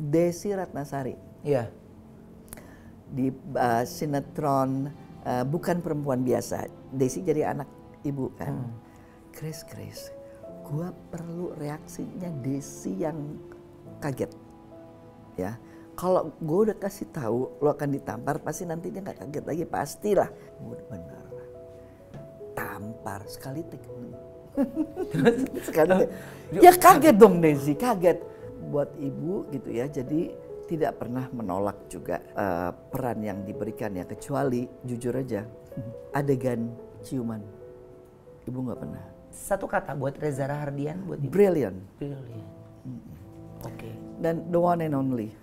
Desi Ratnasari. Iya. Di sinetron Bukan Perempuan Biasa. Desi jadi anak ibu kan. Grace, gua perlu reaksinya Desi yang kaget. Ya. Kalau gue udah kasih tahu lo akan ditampar, pasti nanti dia nggak kaget lagi, pastilah. Benar. Tampar sekali sekali. Ya kaget dong Desi, kaget buat ibu gitu ya. Jadi tidak pernah menolak juga peran yang diberikan ya, kecuali jujur aja adegan ciuman, ibu nggak pernah. Satu kata buat Reza Rahardian, buat ibu. Brilliant. Oke. Dan the one and only.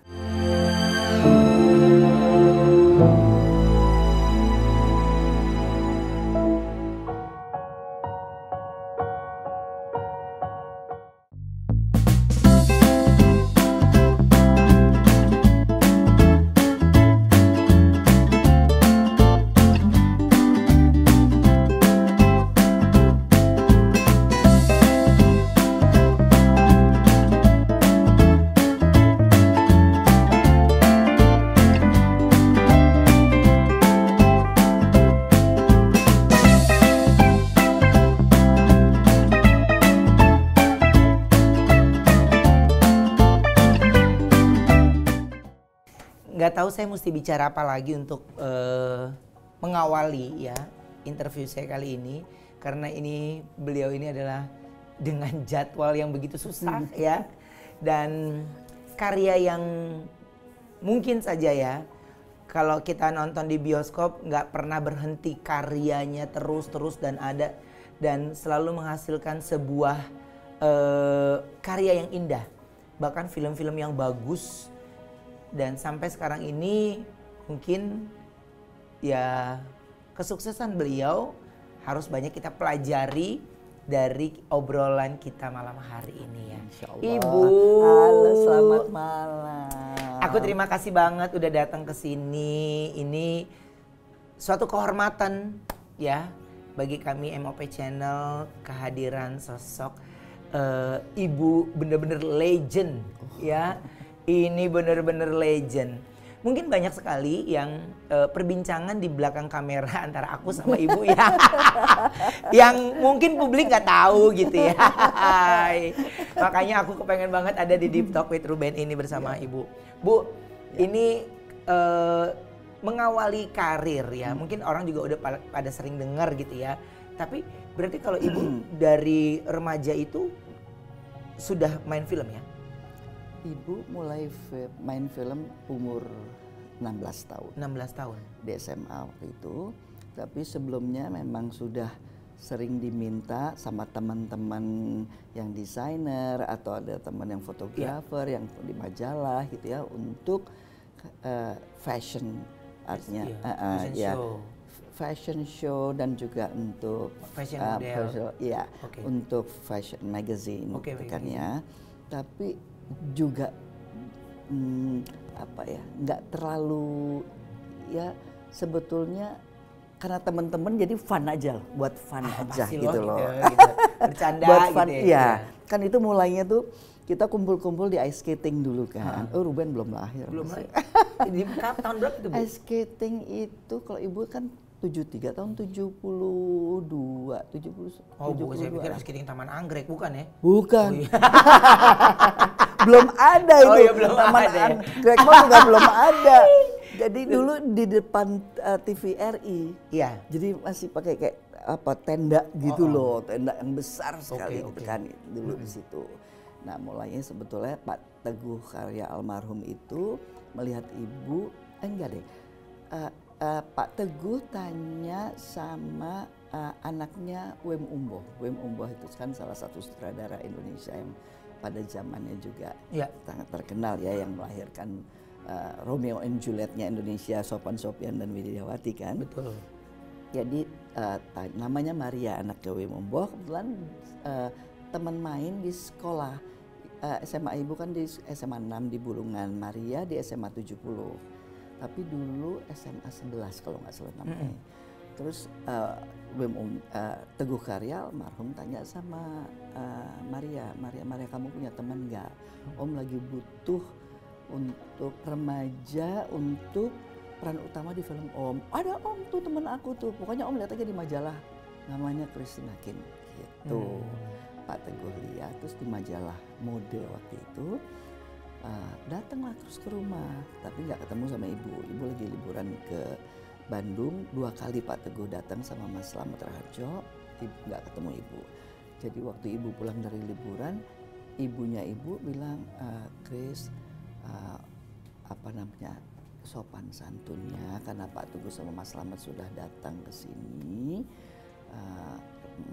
Nggak tahu saya mesti bicara apa lagi untuk mengawali ya interview saya kali ini, karena beliau ini adalah dengan jadwal yang begitu susah ya, dan karya yang mungkin saja ya kalau kita nonton di bioskop nggak pernah berhenti karyanya, terus dan ada, dan selalu menghasilkan sebuah karya yang indah, bahkan film-film yang bagus. Dan sampai sekarang ini mungkin ya kesuksesan beliau harus banyak kita pelajari dari obrolan kita malam hari ini ya. Ibu. Halo, selamat malam. Aku terima kasih banget udah datang ke sini. Ini suatu kehormatan ya bagi kami MOP Channel, kehadiran sosok ibu bener-bener legend ya. Ini bener-bener legend. Mungkin banyak sekali yang perbincangan di belakang kamera antara aku sama ibu ya. Yang mungkin publik nggak tahu gitu ya. Makanya aku kepengen banget ada di Deep Talk with Ruben ini bersama ibu. Bu, ini mengawali karir ya. Mungkin orang juga udah pada sering dengar gitu ya. Tapi berarti kalau ibu dari remaja itu sudah main film ya? Ibu mulai main film umur 16 tahun. 16 tahun. Di SMA waktu itu. Tapi sebelumnya memang sudah sering diminta sama teman-teman yang desainer atau ada teman yang fotografer yang di majalah gitu ya untuk fashion artinya fashion show. Fashion show dan juga untuk fashion model. Untuk fashion magazine kan ya. Tapi juga nggak terlalu ya, sebetulnya karena teman-teman jadi fun aja, buat fun aja gitu loh. Gitu. Bercanda buat fun, gitu ya. Kan itu mulainya tuh kita kumpul-kumpul di ice skating dulu kan. Ruben belum lahir. Belum lahir. Di tahun berapa itu, Bu? Ice skating itu kalau ibu kan 73 tahun 72 Bu, saya pikir ice skating Taman Anggrek, bukan ya? Bukan. Oh, iya. Belum ada itu. Iya, belum Taman ada ya? Anggrek juga belum ada. Jadi dulu di depan TVRI. Iya. Jadi masih pakai kayak tenda gitu loh, tenda yang besar sekali gitu kan dulu di situ. Nah, mulainya sebetulnya Pak Teguh Karya almarhum itu melihat ibu, enggak deh. Pak Teguh tanya sama anaknya Wem Umboh. Wem Umboh itu kan salah satu sutradara Indonesia yang pada zamannya juga sangat terkenal ya, yang melahirkan Romeo and Juliet-nya Indonesia, Sopan Sopyan dan Widiawati kan. Betul. Jadi namanya Maria, anaknya Wem Umboh. Kebetulan teman main di sekolah SMA ibu kan di SMA 6 di Bulungan, Maria di SMA 70. Tapi dulu SMA 11 kalau nggak salah namanya. Terus Teguh Karya almarhum tanya sama Maria, kamu punya teman nggak? Om lagi butuh untuk remaja, untuk peran utama di film Om. Ada Om tuh temen aku tuh, pokoknya Om lihat aja di majalah, namanya Christine Hakim gitu. Pak Teguh lihat, terus di majalah Mode waktu itu datanglah terus ke rumah, tapi nggak ketemu sama ibu. Ibu lagi liburan ke Bandung, 2 kali Pak Teguh datang sama Mas Slamet Raharjo, nggak ketemu ibu. Jadi waktu ibu pulang dari liburan, ibunya ibu bilang, Chris, apa namanya, sopan santunnya karena Pak Teguh sama Mas Slamet sudah datang ke sini,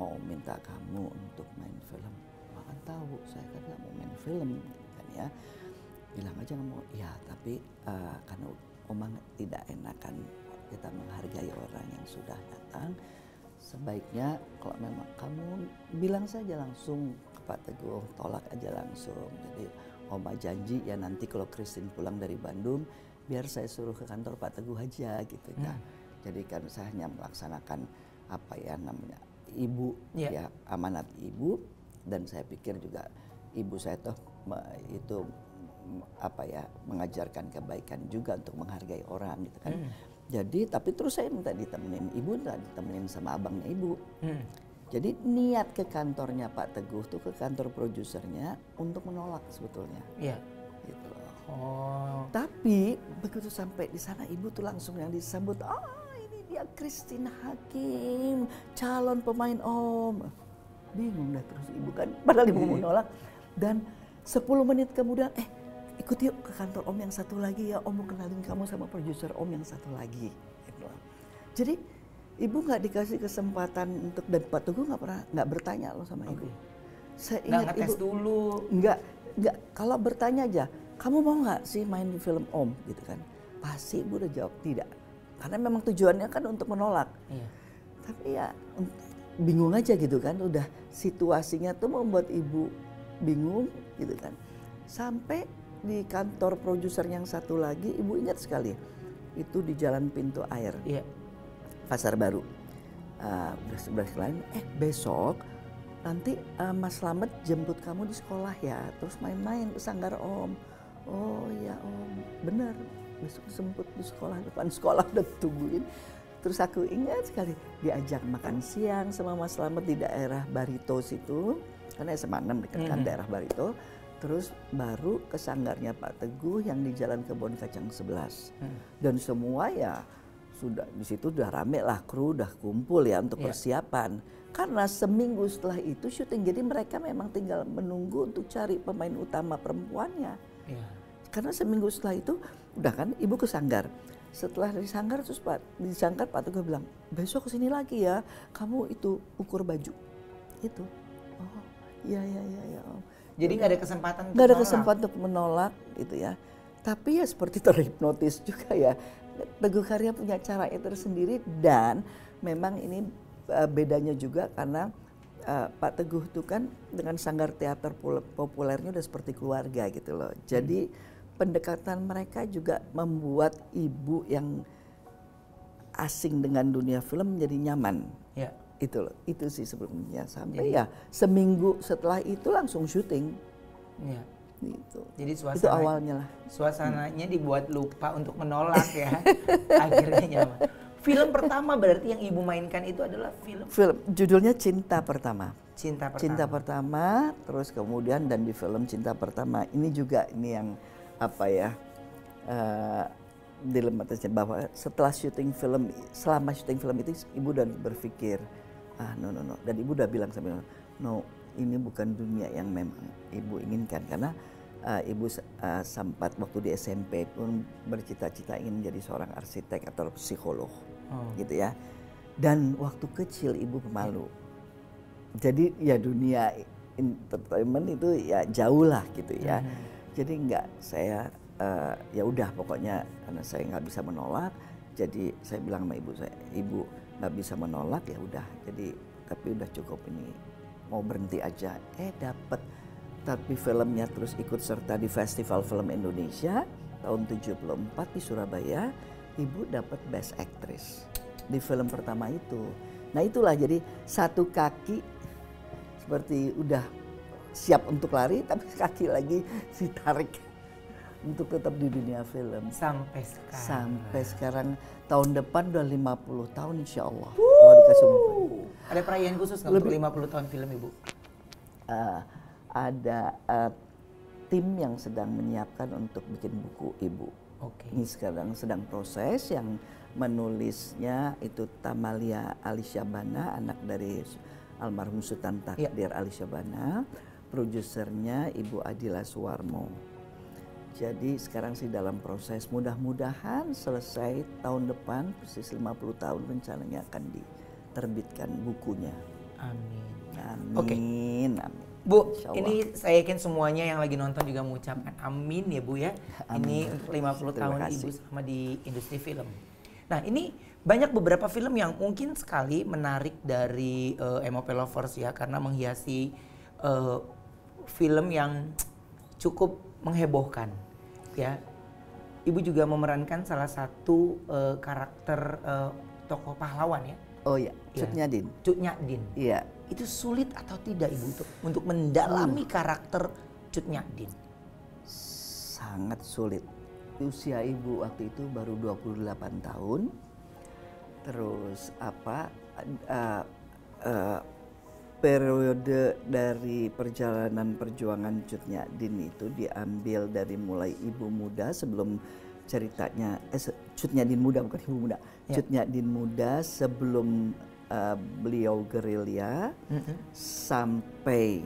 mau minta kamu untuk main film. Makan tahu, saya kan nggak mau main film, gitu kan ya. Bilang aja nggak mau, ya tapi karena Oma tidak enakan kita menghargai orang yang sudah datang, sebaiknya kalau memang kamu bilang saja langsung ke Pak Teguh, tolak aja langsung. Jadi Oma janji ya nanti kalau Christine pulang dari Bandung, biar saya suruh ke kantor Pak Teguh aja gitu ya. Jadi kan saya hanya melaksanakan apa ya namanya ibu, ya amanat ibu, dan saya pikir juga ibu saya tuh itu apa ya mengajarkan kebaikan juga untuk menghargai orang gitu kan. Jadi tapi terus saya minta ditemenin ibu, ditemenin sama abangnya ibu. Jadi niat ke kantornya Pak Teguh tuh ke kantor produsernya untuk menolak sebetulnya. Iya. Gitu loh. Oh. Tapi begitu sampai di sana ibu tuh langsung yang disambut, ini dia Christine Hakim, calon pemain Om. Bingung dah terus ibu kan, padahal ibu mau nolak. Dan 10 menit kemudian, ikut yuk ke kantor Om yang satu lagi ya, Om mau kenalin kamu sama produser Om yang satu lagi. Gitu. Jadi ibu nggak dikasih kesempatan untuk, dan Pak Teguh nggak bertanya loh sama ibu. Saya ingat ibu dulu. Nggak, kalau bertanya aja, kamu mau nggak sih main di film Om gitu kan? Pasti ibu udah jawab tidak, karena memang tujuannya kan untuk menolak. Iya. Tapi ya bingung aja gitu kan, udah situasinya tuh membuat ibu bingung gitu kan. Sampai di kantor produser yang satu lagi, ibu ingat sekali, itu di Jalan Pintu Air, Pasar Baru. Udah sebelah lain, besok nanti Mas Slamet jemput kamu di sekolah ya, terus main-main ke Sanggar Om. Oh ya Om, benar, besok jemput di sekolah, depan sekolah udah tungguin. Terus aku ingat sekali, diajak makan siang sama Mas Slamet di daerah Barito situ, karena SMA 6 dekat kan daerah Barito. Terus baru ke sanggarnya Pak Teguh yang di Jalan Kebon Kacang 11. Dan semua ya sudah di situ udah rame lah, kru udah kumpul ya untuk persiapan. Karena seminggu setelah itu syuting, jadi mereka memang tinggal menunggu untuk cari pemain utama perempuannya. Karena seminggu setelah itu udah kan ibu ke sanggar. Setelah dari sanggar terus di sanggar Pak Teguh bilang, besok kesini lagi ya, kamu itu ukur baju. Itu. Oh iya Om. Jadi nggak ada kesempatan untuk nggak ada kesempatan untuk menolak gitu ya. Tapi ya seperti terhipnotis juga ya. Teguh Karya punya caranya tersendiri, dan memang ini bedanya juga karena Pak Teguh itu kan dengan sanggar teater populernya udah seperti keluarga gitu loh. Jadi pendekatan mereka juga membuat ibu yang asing dengan dunia film menjadi nyaman. Ya. Itu sih sebelumnya, sampai ya seminggu setelah itu langsung syuting. Ya. Gitu. Jadi itu awalnya lah. Suasananya dibuat lupa untuk menolak ya. Akhirnya nyaman. Film pertama berarti yang ibu mainkan itu adalah film judulnya Cinta Pertama. Cinta Pertama, terus kemudian dan di film Cinta Pertama ini juga ini yang apa ya? Dilematisnya bahwa selama syuting film itu ibu udah berpikir no, dan ibu udah bilang sama no, ini bukan dunia yang memang ibu inginkan, karena ibu sempat waktu di SMP pun bercita-cita ingin menjadi seorang arsitek atau psikolog gitu ya, dan waktu kecil ibu pemalu, jadi ya dunia entertainment itu ya jauh lah gitu ya. Jadi saya ya udah pokoknya karena saya nggak bisa menolak, jadi saya bilang sama ibu saya, ibu nggak bisa menolak ya udah, jadi tapi udah cukup ini, mau berhenti aja. Dapat, tapi filmnya terus ikut serta di Festival Film Indonesia tahun 74 di Surabaya. Ibu dapat Best Actress di film pertama itu. Nah itulah, jadi satu kaki seperti udah siap untuk lari, tapi kaki lagi ditarik untuk tetap di dunia film. Sampai sekarang. Sampai sekarang, tahun depan udah 50 tahun insya Allah. Kalau dikasih umur. Ada perayaan khusus nggak untuk 50 tahun film Ibu? Ada tim yang sedang menyiapkan untuk bikin buku Ibu. Ini sekarang sedang proses, yang menulisnya itu Tamalia Alisyabana, anak dari almarhum Sultan Takdir Alisyabana, produsernya Ibu Adila Suwarmo. Jadi sekarang sih dalam proses, mudah-mudahan selesai tahun depan, persis 50 tahun rencananya akan diterbitkan bukunya. Amin. Amin. Amin. Bu, ini saya yakin semuanya yang lagi nonton juga mengucapkan amin ya Bu ya. Amin. Ini untuk 50 tahun Ibu selama di industri film. Nah ini banyak beberapa film yang mungkin sekali menarik dari MOP Lovers ya, karena menghiasi film yang cukup menghebohkan ya. Ibu juga memerankan salah satu karakter tokoh pahlawan ya. Oh ya, Cut Nyadin. Cut Nyadin. Iya. Itu sulit atau tidak Ibu untuk mendalami karakter Cut Nyadin? Sangat sulit. Usia Ibu waktu itu baru 28 tahun. Terus periode dari perjalanan perjuangan Cut Nyadin itu diambil dari mulai Ibu muda sebelum ceritanya Cut Nyadin muda, bukan Ibu muda. Cut Nyadin muda sebelum beliau gerilya sampai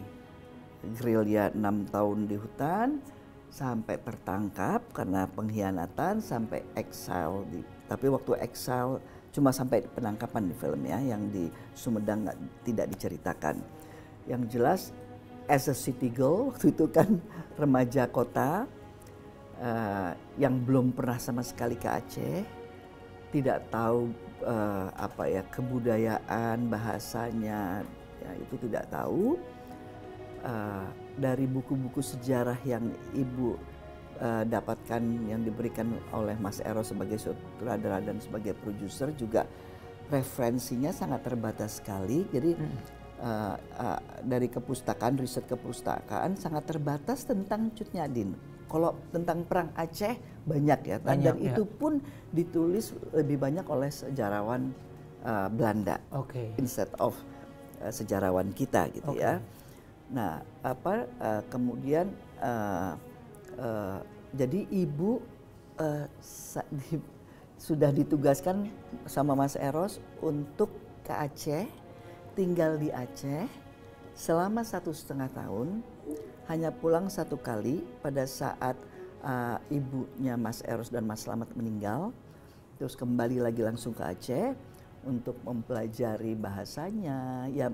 gerilya 6 tahun di hutan, sampai tertangkap karena pengkhianatan, sampai exile tapi waktu exile cuma sampai penangkapan di film ya, yang di Sumedang tidak diceritakan. Yang jelas as a city girl waktu itu kan remaja kota yang belum pernah sama sekali ke Aceh, tidak tahu kebudayaan, bahasanya ya, itu tidak tahu. Dari buku-buku sejarah yang Ibu dapatkan, yang diberikan oleh Mas Eros sebagai sutradara dan sebagai produser, juga referensinya sangat terbatas sekali. Jadi dari kepustakaan, riset kepustakaan sangat terbatas tentang Cut Nyadin. Kalau tentang perang Aceh banyak ya, dan itu pun ditulis lebih banyak oleh sejarawan Belanda, instead of sejarawan kita gitu ya. Nah, kemudian jadi Ibu sudah ditugaskan sama Mas Eros untuk ke Aceh, tinggal di Aceh selama 1,5 tahun. Hanya pulang 1 kali pada saat ibunya Mas Eros dan Mas Slamet meninggal. Terus kembali lagi langsung ke Aceh untuk mempelajari bahasanya, ya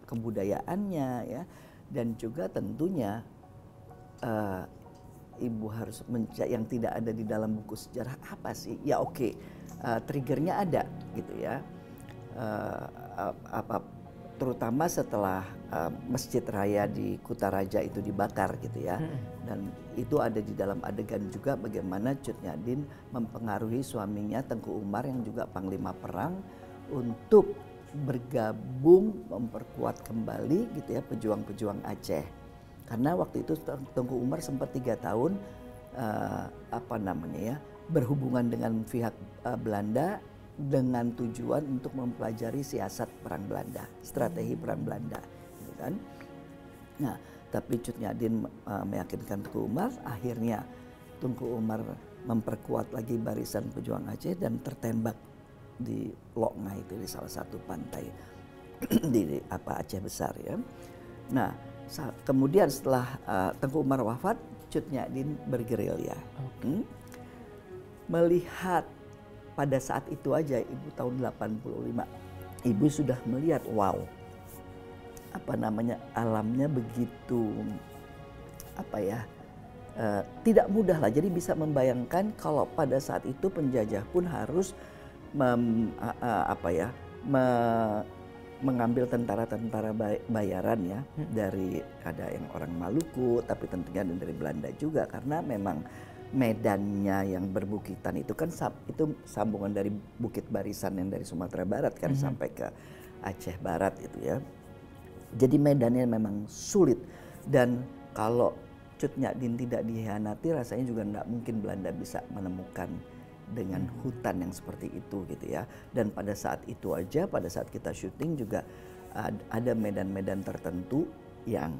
kebudayaannya ya, dan juga tentunya Ibu harus yang tidak ada di dalam buku sejarah apa sih? Ya triggernya ada gitu ya. Terutama setelah Masjid Raya di Kutaraja itu dibakar gitu ya. Dan itu ada di dalam adegan juga bagaimana Cut Nyadin mempengaruhi suaminya Tengku Umar yang juga panglima perang untuk bergabung memperkuat kembali gitu ya pejuang-pejuang Aceh. Karena waktu itu Tengku Umar sempat 3 tahun berhubungan dengan pihak Belanda dengan tujuan untuk mempelajari siasat perang Belanda, strategi perang Belanda, gitu kan. Nah, tapi Cut Nyadin meyakinkan Tengku Umar, akhirnya Tengku Umar memperkuat lagi barisan pejuang Aceh dan tertembak di Loknga itu, di salah satu pantai di Aceh besar ya. Nah, kemudian setelah Tengku Umar wafat, Cut Nyadin bergerilya. Melihat pada saat itu aja Ibu tahun 85, Ibu sudah melihat alamnya begitu tidak mudah lah. Jadi bisa membayangkan kalau pada saat itu penjajah pun harus mengambil tentara-tentara bayaran ya, dari ada yang orang Maluku, tapi tentunya dari Belanda juga, karena memang medannya yang berbukitan itu kan itu sambungan dari Bukit Barisan yang dari Sumatera Barat kan sampai ke Aceh Barat itu ya. Jadi medannya memang sulit, dan kalau Cut Nyak Dien tidak dikhianati, rasanya juga nggak mungkin Belanda bisa menemukan dengan hutan yang seperti itu gitu ya. Dan pada saat itu aja, pada saat kita syuting juga ada medan-medan tertentu yang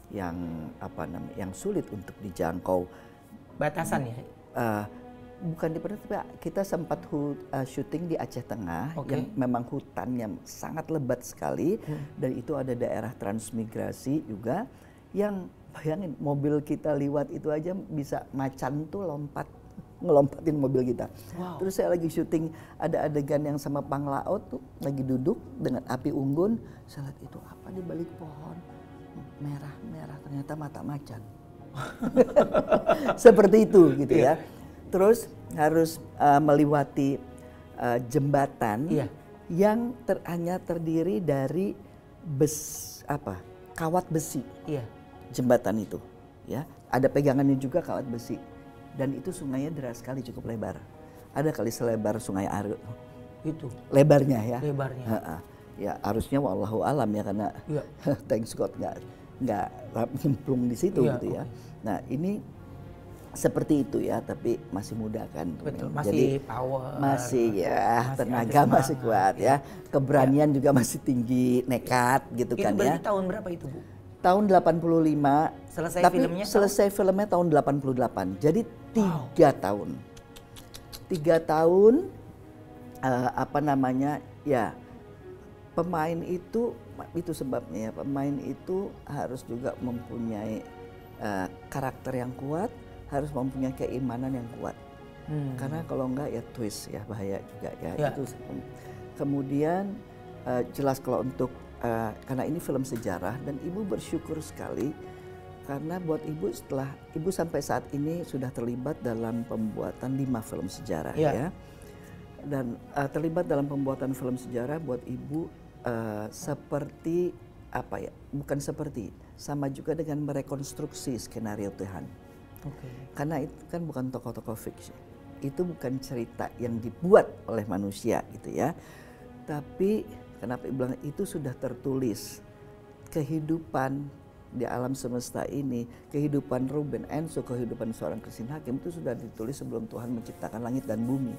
yang sulit untuk dijangkau. Batasan ya? Bukan di tapi kita sempat syuting di Aceh Tengah yang memang hutannya sangat lebat sekali, dan itu ada daerah transmigrasi juga yang bayangin mobil kita lewat itu aja bisa macan tuh ngelompatin mobil kita. Wow. Terus saya lagi syuting ada adegan yang sama Panglaut tuh lagi duduk dengan api unggun, saya lihat itu apa di balik pohon merah-merah, ternyata mata macan. Seperti itu gitu ya. Terus harus melewati jembatan yang hanya terdiri dari kawat besi. Jembatan itu ya, ada pegangannya juga kawat besi. Dan itu sungainya deras sekali, cukup lebar. Ada kali selebar Sungai Are. Itu lebarnya ya. Lebarnya. Ya arusnya wallahu alam ya, karena thanks God nggak nyemplung di situ gitu ya. Nah ini seperti itu ya, tapi masih muda kan. Betul, masih jadi power. masih ya, tenaga masih kuat ya. Keberanian juga masih tinggi, nekat gitu itu kan ya. Itu tahun berapa itu Bu? Tahun 85. Selesai tapi filmnya? Selesai filmnya tahun 88. Jadi 3 tahun. 3 tahun ya pemain itu sebabnya ya, pemain itu harus juga mempunyai karakter yang kuat, harus mempunyai keimanan yang kuat. Karena kalau enggak ya twist ya, bahaya juga ya. Itu. Kemudian jelas kalau untuk karena ini film sejarah, dan ibu bersyukur sekali karena buat ibu setelah ibu sampai saat ini sudah terlibat dalam pembuatan 5 film sejarah ya. Dan terlibat dalam pembuatan film sejarah buat ibu seperti bukan seperti, sama juga dengan merekonstruksi skenario Tuhan. Karena itu kan bukan tokoh-tokoh fiksi, itu bukan cerita yang dibuat oleh manusia gitu ya. Tapi kenapa ibu bilang itu sudah tertulis, kehidupan di alam semesta ini, kehidupan Ruben Enso, kehidupan seorang Christine Hakim itu sudah ditulis sebelum Tuhan menciptakan langit dan bumi.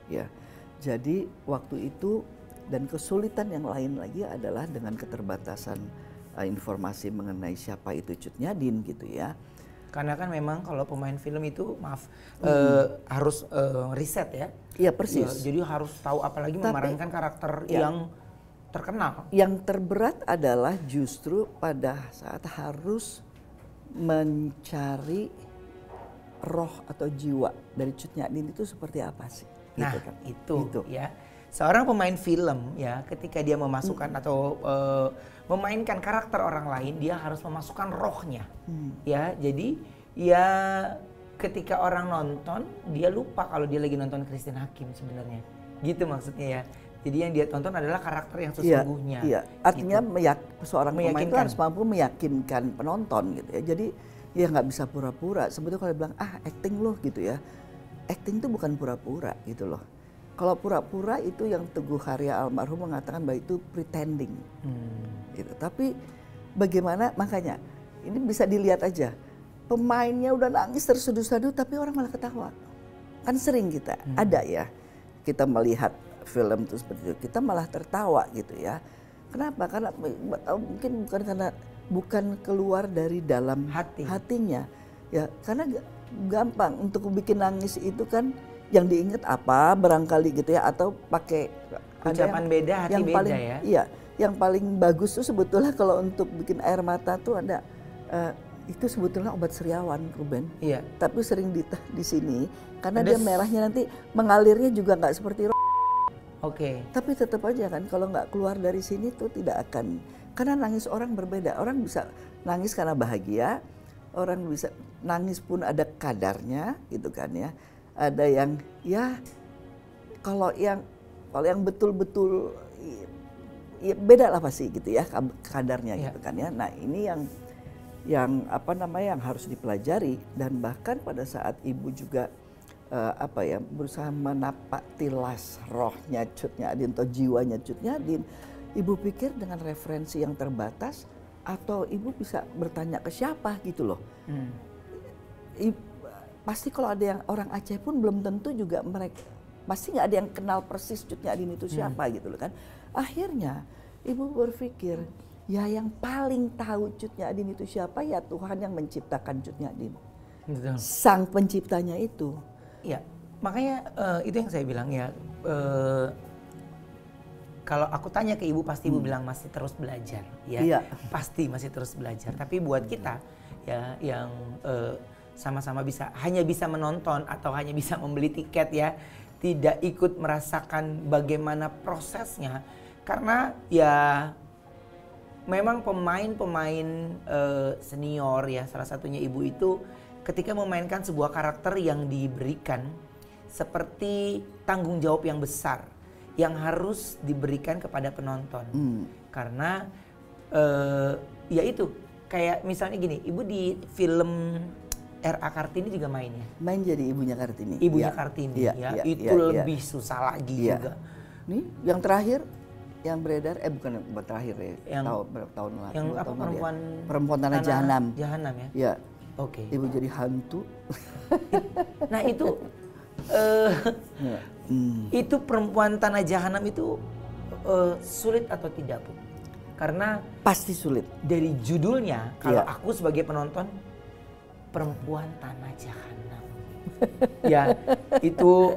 Ya. Jadi waktu itu, dan kesulitan yang lain lagi adalah dengan keterbatasan informasi mengenai siapa itu Cut Nyak Dien gitu ya. Karena kan memang kalau pemain film itu harus riset ya. Iya persis. Jadi harus tahu, apalagi memerankan karakter yang terkenal. Yang terberat adalah justru pada saat harus mencari roh atau jiwa dari Cut Nyak Dien itu seperti apa sih? Nah itu ya. Seorang pemain film ya, ketika dia memasukkan atau memainkan karakter orang lain, dia harus memasukkan rohnya. Ya, jadi ya ketika orang nonton, dia lupa kalau dia lagi nonton Christine Hakim sebenarnya. Gitu maksudnya ya. Jadi yang dia tonton adalah karakter yang sesungguhnya. Iya. Artinya gitu. Seorang pemain itu harus mampu meyakinkan penonton gitu ya. Jadi ya nggak bisa pura-pura. Sebetulnya kalau bilang acting loh gitu ya. Acting itu bukan pura-pura gitu loh. Kalau pura-pura itu yang Teguh Karya almarhum mengatakan bahwa itu pretending. Gitu. Tapi bagaimana, makanya ini bisa dilihat aja. Pemainnya udah nangis terseduh-seduh tapi orang malah ketawa. Kan sering kita ada ya. Kita melihat film itu seperti itu, kita malah tertawa gitu ya. Kenapa? Karena mungkin bukan keluar dari dalam hatinya. Ya, karena gampang untuk bikin nangis itu kan yang diingat apa barangkali gitu ya, atau pakai ucapan beda, hati yang beda paling, ya. Iya, yang paling bagus tuh sebetulnya kalau untuk bikin air mata tuh ada itu sebetulnya obat sariawan, Ruben. Iya. Tapi sering di sini karena dia merahnya nanti mengalirnya juga nggak seperti tapi tetap aja kan kalau nggak keluar dari sini tuh tidak akan, karena nangis orang berbeda. Orang bisa nangis karena bahagia, orang bisa nangis pun ada kadarnya gitu kan ya. Ada yang ya kalau yang betul-betul ya beda lah pasti gitu ya kadarnya gitu kan ya. Nah ini yang harus dipelajari, dan bahkan pada saat ibu juga berusaha menapak tilas rohnya Cut Nyak Dien atau jiwanya Cut Nyak Dien, ibu pikir dengan referensi yang terbatas atau ibu bisa bertanya ke siapa gitu loh. Pasti kalau ada yang orang Aceh pun belum tentu juga mereka, pasti nggak ada yang kenal persis Cut Nyak Dhien itu siapa gitu loh kan. Akhirnya ibu berpikir, ya yang paling tahu Cut Nyak Dhien itu siapa ya Tuhan yang menciptakan Cut Nyak Dhien. Sang penciptanya itu. Ya, makanya itu yang saya bilang ya. Kalau aku tanya ke ibu pasti ibu bilang masih terus belajar, ya. Iya. Pasti masih terus belajar. Tapi buat kita ya yang sama-sama hanya bisa menonton atau hanya bisa membeli tiket ya, tidak ikut merasakan bagaimana prosesnya. Karena ya memang pemain-pemain senior ya, salah satunya ibu itu ketika memainkan sebuah karakter yang diberikan seperti tanggung jawab yang besar yang harus diberikan kepada penonton. Karena ya itu kayak misalnya gini, ibu di film R.A. Kartini juga main ya? Main jadi ibunya Kartini. Ibunya Kartini ya, itu lebih susah lagi juga. Nih yang terakhir yang beredar, bukan terakhir ya, berapa tahun lalu. Yang apa, perempuan Tanah Jahanam. Jahanam ya? Iya. Oke. Ibu jadi hantu. Nah itu itu perempuan Tanah Jahanam itu sulit atau tidak, Bu? Karena pasti sulit. Dari judulnya, kalau aku sebagai penonton, perempuan Tanah Jahanam, ya itu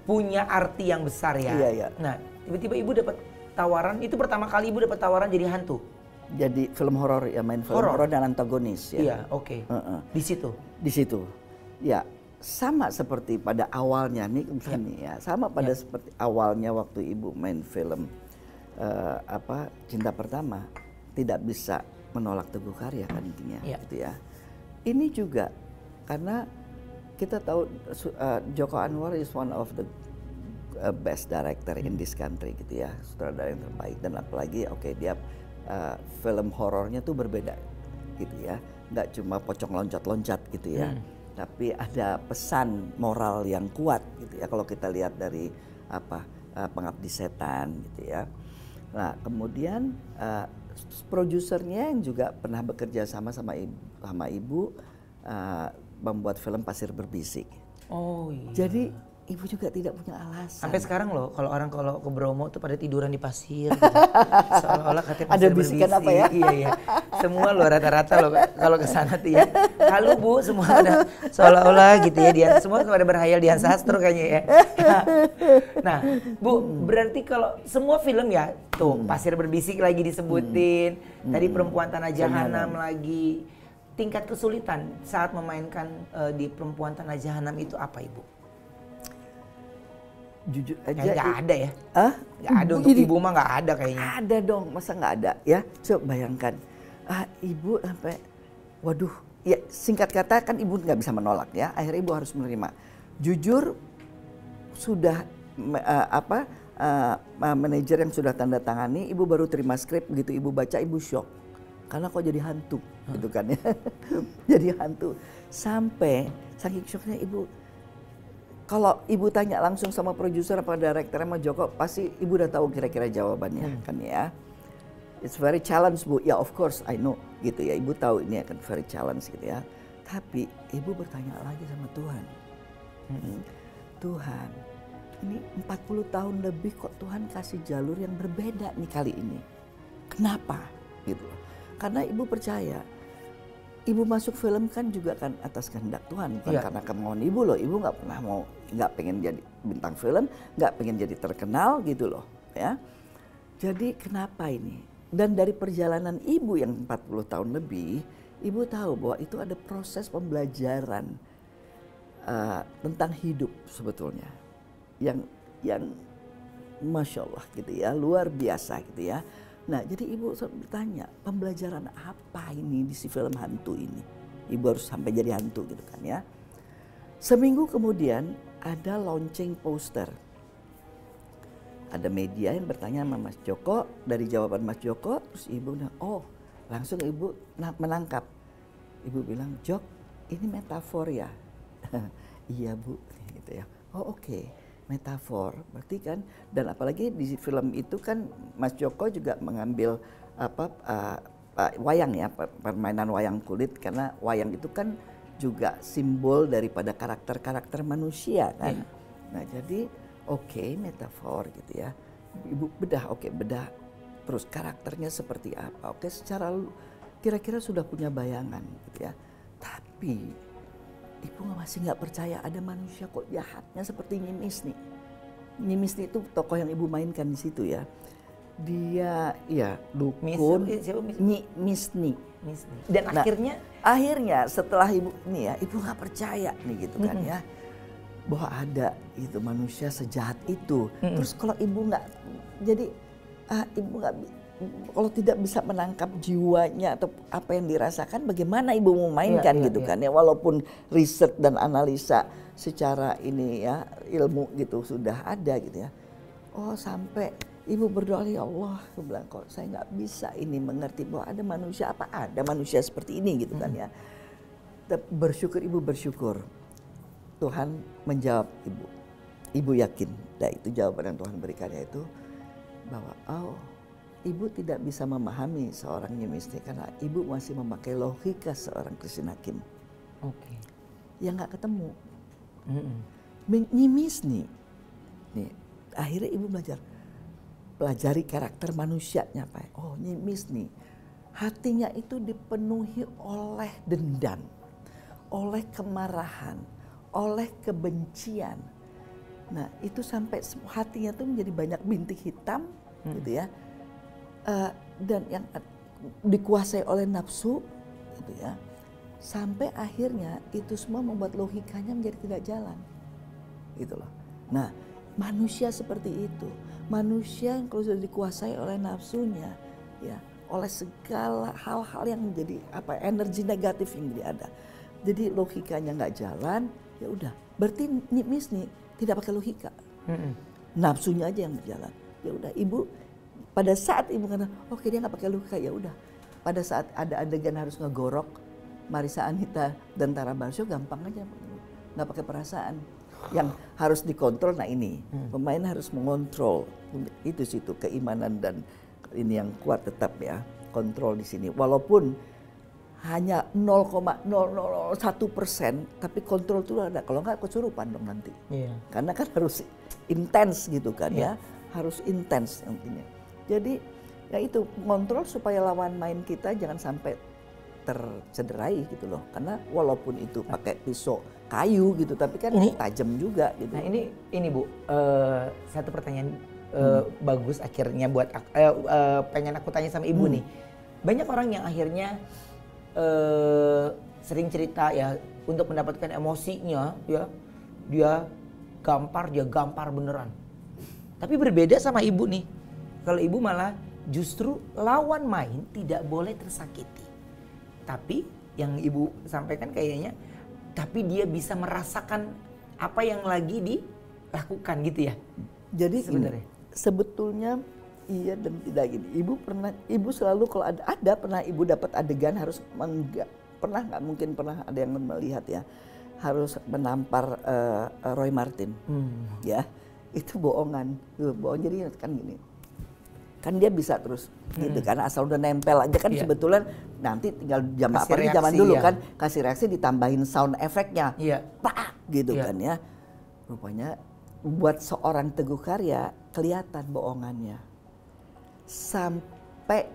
punya arti yang besar ya. Iya. Nah, tiba-tiba ibu dapat tawaran, itu pertama kali ibu dapat tawaran jadi hantu. Jadi film horor ya, main film horor dan antagonis ya. Iya, oke. Di situ. Di situ. Ya, sama seperti pada awalnya nih ya. Sama pada seperti awalnya waktu ibu main film Cinta Pertama, tidak bisa menolak Teguh Karya kan intinya gitu ya. Ini juga karena kita tahu Joko Anwar is one of the best director in this country gitu ya, sutradara yang terbaik, dan apalagi dia film horornya tuh berbeda gitu ya, nggak cuma pocong loncat-loncat gitu ya, tapi ada pesan moral yang kuat gitu ya kalau kita lihat dari Pengabdi Setan gitu ya. Nah kemudian produsernya yang juga pernah bekerja sama ibu membuat film Pasir Berbisik. Oh iya. Jadi ibu juga tidak punya alasan. Sampai sekarang loh, kalau orang kalau ke Bromo tuh pada tiduran di pasir. Gitu. Seolah-olah katanya pasir ada bisikan berbisik. Apa ya? Iya. Semua loh rata-rata loh kalau ke sana tuh ya. Halo Bu, semua ada seolah-olah gitu ya, dia semua pada berhayal Dian Sastro kayaknya ya. Nah, Bu, berarti kalau semua film ya, tuh Pasir Berbisik lagi disebutin, tadi Perempuan Tanah Jahanam lagi. Tingkat kesulitan saat memainkan di Perempuan Tanah Jahanam itu apa, Ibu? Jujur aja nggak ada ya? Nggak ada untuk ibu mah, nggak ada kayaknya. Ada dong, masa nggak ada ya? Coba bayangkan, ibu sampai, waduh, ya singkat kata kan ibu nggak bisa menolak ya. Akhirnya ibu harus menerima. Jujur sudah manajer yang sudah tanda tangani, ibu baru terima skrip, begitu ibu baca ibu shock. Karena kok jadi hantu gitu kan ya. Jadi hantu. Sampai saking shocknya ibu, kalau ibu tanya langsung sama produser apa direktur sama Joko, pasti ibu udah tahu kira-kira jawabannya kan ya. It's very challenge Bu. Ya of course I know gitu ya. Ibu tahu ini akan very challenge gitu ya. Tapi ibu bertanya lagi sama Tuhan. Tuhan, ini 40 tahun lebih kok Tuhan kasih jalur yang berbeda nih kali ini. Kenapa? Gitu. Karena ibu percaya, ibu masuk film kan juga kan atas kehendak Tuhan, bukan karena kemauan ibu loh. Ibu nggak pernah nggak pengen jadi bintang film, nggak pengen jadi terkenal gitu loh, ya. Jadi kenapa ini? Dan dari perjalanan ibu yang 40 tahun lebih, ibu tahu bahwa itu ada proses pembelajaran tentang hidup sebetulnya, yang masya Allah gitu ya, luar biasa gitu ya. Nah, jadi ibu bertanya, pembelajaran apa ini di si film hantu ini? Ibu harus sampai jadi hantu gitu kan ya. Seminggu kemudian ada launching poster. Ada media yang bertanya sama Mas Joko, dari jawaban Mas Joko, terus ibu bilang, oh langsung ibu menangkap. Ibu bilang, Jok, ini metafor ya? Iya Bu, gitu ya. Oh oke. Metafor, berarti kan, dan apalagi di film itu kan Mas Joko juga mengambil wayang ya, permainan wayang kulit, karena wayang itu kan juga simbol daripada karakter-karakter manusia kan. Nah jadi metafor gitu ya. Ibu bedah, bedah terus karakternya seperti apa. Secara kira-kira sudah punya bayangan gitu ya. Tapi ibu masih nggak percaya ada manusia kok jahatnya seperti Nyimis nih. Nyimis nih itu tokoh yang ibu mainkan di situ ya. Dia ya dukun, Misni. Dan nah, akhirnya setelah ibu nih ya, ibu nggak percaya nih gitu kan ya, bahwa ada itu manusia sejahat itu. Terus kalau ibu nggak, jadi ibu nggak, kalau tidak bisa menangkap jiwanya atau apa yang dirasakan, bagaimana ibu mau mainkan gitu kan ya. Walaupun riset dan analisa secara ini ya, ilmu gitu sudah ada gitu ya. Sampai ibu berdoa, ya Allah, aku bilang kok saya nggak bisa ini mengerti bahwa ada manusia, ada manusia seperti ini gitu kan ya. Ibu bersyukur Tuhan menjawab ibu. Ibu yakin, nah itu jawaban yang Tuhan berikan, yaitu bahwa ibu tidak bisa memahami seorang Nyimis ini karena ibu masih memakai logika seorang Christine Hakim. Yang nggak ketemu. Nyimis nih, akhirnya ibu pelajari karakter manusianya apa. Nyimis nih, hatinya itu dipenuhi oleh dendam, oleh kemarahan, oleh kebencian. Nah itu sampai hatinya tuh menjadi banyak bintik hitam gitu ya. Dan yang dikuasai oleh nafsu gitu ya. Sampai akhirnya itu semua membuat logikanya menjadi tidak jalan. Gitu loh. Nah, manusia seperti itu. Manusia yang kalau sudah dikuasai oleh nafsunya, ya, oleh segala hal-hal yang menjadi energi negatif yang ada. Jadi logikanya nggak jalan, ya udah. Berarti Nyimis nih tidak pakai logika, nafsunya aja yang berjalan. Ya udah, ibu pada saat ibu kata, dia nggak pakai logika, ya udah. Pada saat ada adegan harus ngegorok Marissa Anita dan Tara Basro, gampang aja, nggak pakai perasaan. Yang harus dikontrol, nah ini pemain harus mengontrol itu situ, keimanan dan ini yang kuat tetap ya, kontrol di sini. Walaupun hanya 0,001%, tapi kontrol itu ada. Kalau nggak kesurupan dong nanti. Karena kan harus intens gitu kan ya, harus intens nantinya. Jadi ya itu kontrol supaya lawan main kita jangan sampai tercederai gitu loh. Karena walaupun itu pakai pisau kayu gitu, tapi kan ini tajam juga gitu. Nah ini Bu, satu pertanyaan bagus akhirnya buat pengen aku tanya sama ibu nih. Banyak orang yang akhirnya sering cerita ya, untuk mendapatkan emosinya ya, dia gampar beneran. Tapi berbeda sama ibu nih. Kalau ibu malah justru lawan main tidak boleh tersakiti. Tapi yang ibu sampaikan kayaknya, tapi dia bisa merasakan apa yang lagi dilakukan gitu ya. Jadi sebenarnya sebetulnya iya dan tidak gini. Ibu selalu kalau pernah ibu dapat adegan harus pernah ada yang melihat ya, harus menampar Roy Martin. Ya, itu bohongan. Bohong, jadi kan gini. Kan dia bisa terus gitu kan, asal udah nempel aja kan sebetulnya nanti tinggal zaman dulu kan kasih reaksi ditambahin sound efeknya, gitu kan ya. Rupanya buat seorang Teguh Karya kelihatan bohongannya. Sampai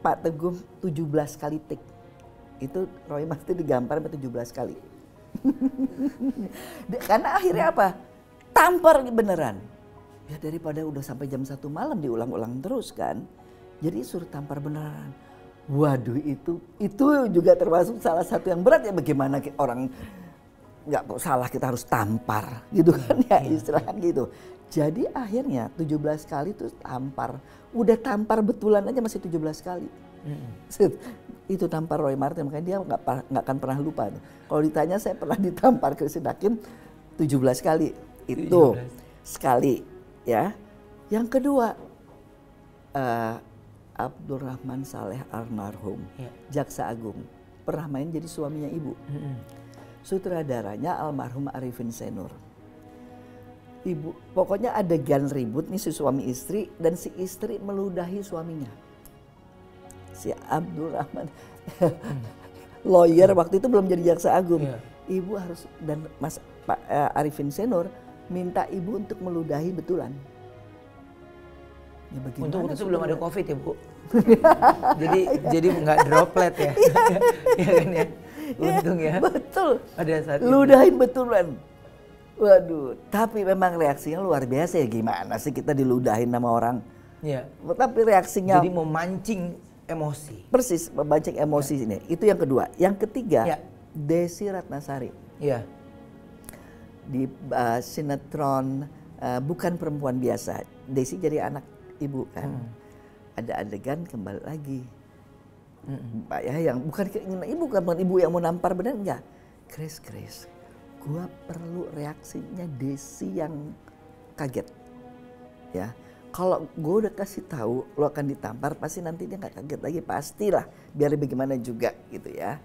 Pak Teguh 17 kali tik. Itu Roy Martin digampar sampai 17 kali. Karena akhirnya apa? Tampar beneran. Ya daripada udah sampai jam 1 malam diulang-ulang terus kan. Jadi suruh tampar beneran. Waduh, itu juga termasuk salah satu yang berat ya, bagaimana orang nggak salah kita harus tampar gitu kan ya, istilahnya gitu. Jadi akhirnya 17 kali tuh tampar. Udah tampar betulan aja masih 17 kali. Itu tampar Roy Martin, makanya dia nggak akan pernah lupa. Kalau ditanya saya pernah ditampar Christine Hakim 17 kali. Itu 17. Sekali. Ya, yang kedua Abdurrahman Saleh almarhum, Jaksa Agung, pernah main jadi suaminya ibu. Sutradaranya almarhum Arifin Senur. Pokoknya adegan ribut nih si suami istri, dan si istri meludahi suaminya. si Abdurrahman lawyer waktu itu belum jadi jaksa agung. Ibu harus dan Pak Arifin Senor minta ibu untuk meludahi betulan. Ya, untuk waktu itu belum ada COVID ya Bu. jadi nggak droplet ya. Ya kan ya. Untung ya. Betul. Pada saat ludahin betulan. Waduh, tapi memang reaksinya luar biasa ya, gimana sih kita diludahin sama orang. Iya. Tapi reaksinya jadi memancing emosi. Persis, memancing emosi ini. Itu yang kedua. Yang ketiga, Desi Ratnasari. Iya. Di sinetron Bukan Perempuan Biasa. Desi jadi anak ibu kan. Ada adegan kembali lagi. Pak ya, yang bukan ibu yang mau nampar, benar enggak? Grace, gua perlu reaksinya Desi yang kaget. Ya. Kalau gue udah kasih tahu lo akan ditampar, pasti nanti dia nggak kaget lagi, pastilah, biar bagaimana juga gitu ya.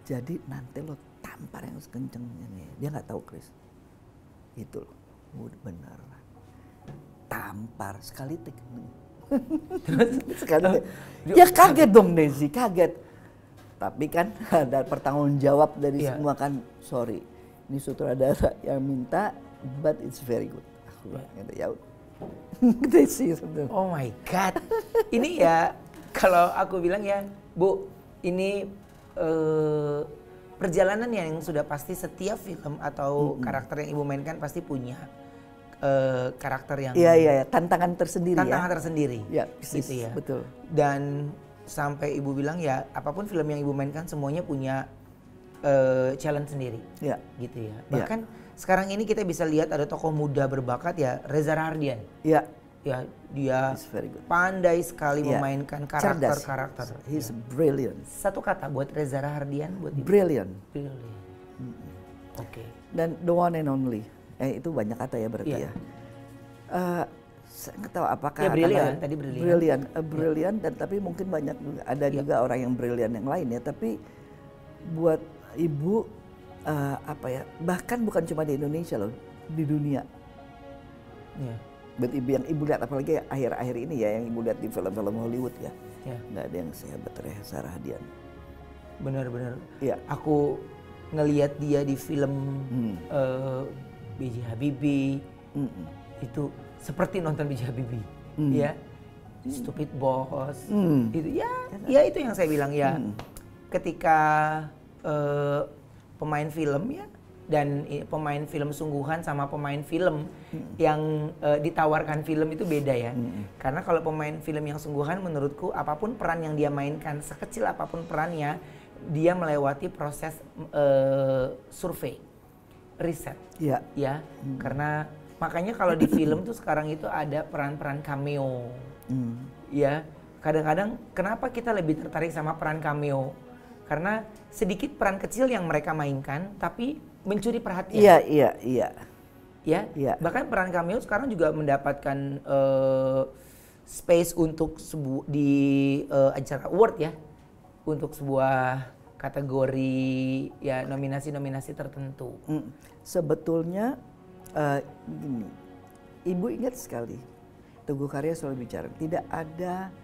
Jadi nanti lo tampar yang sekencengnya nih, dia nggak tahu Chris. Itu loh, bener. Tampar sekali tik. Terus sekali, ya kaget dong Desi, kaget. Tapi kan ada pertanggung jawab dari semua kan, sorry, ini sutradara yang minta, but it's very good. Aku bilang ya. Desi. Oh my God. Ini ya kalau aku bilang ya Bu, ini perjalanan yang sudah pasti setiap film atau karakter yang Ibu mainkan pasti punya karakter yang tantangan tersendiri. Tantangan tersendiri. Ya, gitu ya. Betul. Dan sampai Ibu bilang ya apapun film yang Ibu mainkan semuanya punya challenge sendiri. Ya. Gitu ya. Bahkan sekarang ini kita bisa lihat ada tokoh muda berbakat ya, Reza Rahardian. Iya. Ya, dia pandai sekali memainkan karakter-karakter. He's brilliant. Satu kata buat Reza Rahardian buat Ibu. Brilliant. Oke. Dan the one and only. Itu banyak kata ya berarti ya. Saya nggak tahu apakah ya brilliant, tadi brilliant. Brilliant dan tapi mungkin banyak ada juga orang yang brilliant yang lain ya, tapi buat Ibu bahkan bukan cuma di Indonesia loh, di dunia. Buat Ibu yang Ibu lihat apalagi akhir-akhir ini ya, yang Ibu lihat di film-film Hollywood ya. Nggak ada yang sehebat Reza Rahardian. Benar-benar. Iya. Aku ngelihat dia di film B.J. Habibie. Itu seperti nonton B.J. Habibie. Ya. Stupid Boss. Itu ya itu yang saya bilang ya. Ketika pemain film ya, dan pemain film sungguhan sama pemain film yang ditawarkan film itu beda ya. Karena kalau pemain film yang sungguhan menurutku apapun peran yang dia mainkan, sekecil apapun perannya, dia melewati proses survei, riset. Ya. Karena makanya kalau di film tuh sekarang itu ada peran-peran cameo. Ya, kadang-kadang kenapa kita lebih tertarik sama peran cameo? Karena sedikit peran kecil yang mereka mainkan, tapi mencuri perhatian. Iya. Ya. Bahkan peran cameo sekarang juga mendapatkan space untuk di acara award ya, untuk sebuah kategori ya nominasi-nominasi tertentu. Sebetulnya gini, Ibu ingat sekali, Teguh Karya selalu bicara tidak ada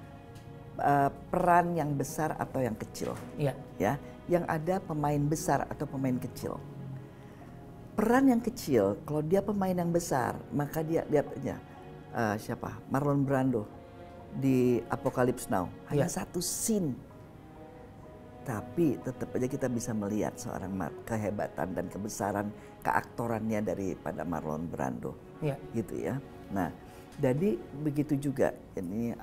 peran yang besar atau yang kecil, ya, yang ada pemain besar atau pemain kecil. Peran yang kecil, kalau dia pemain yang besar, maka dia lihat aja siapa Marlon Brando di Apocalypse Now, hanya satu scene, tapi tetap aja kita bisa melihat seorang kehebatan dan kebesaran keaktorannya daripada Marlon Brando, gitu ya. Nah, jadi begitu juga ini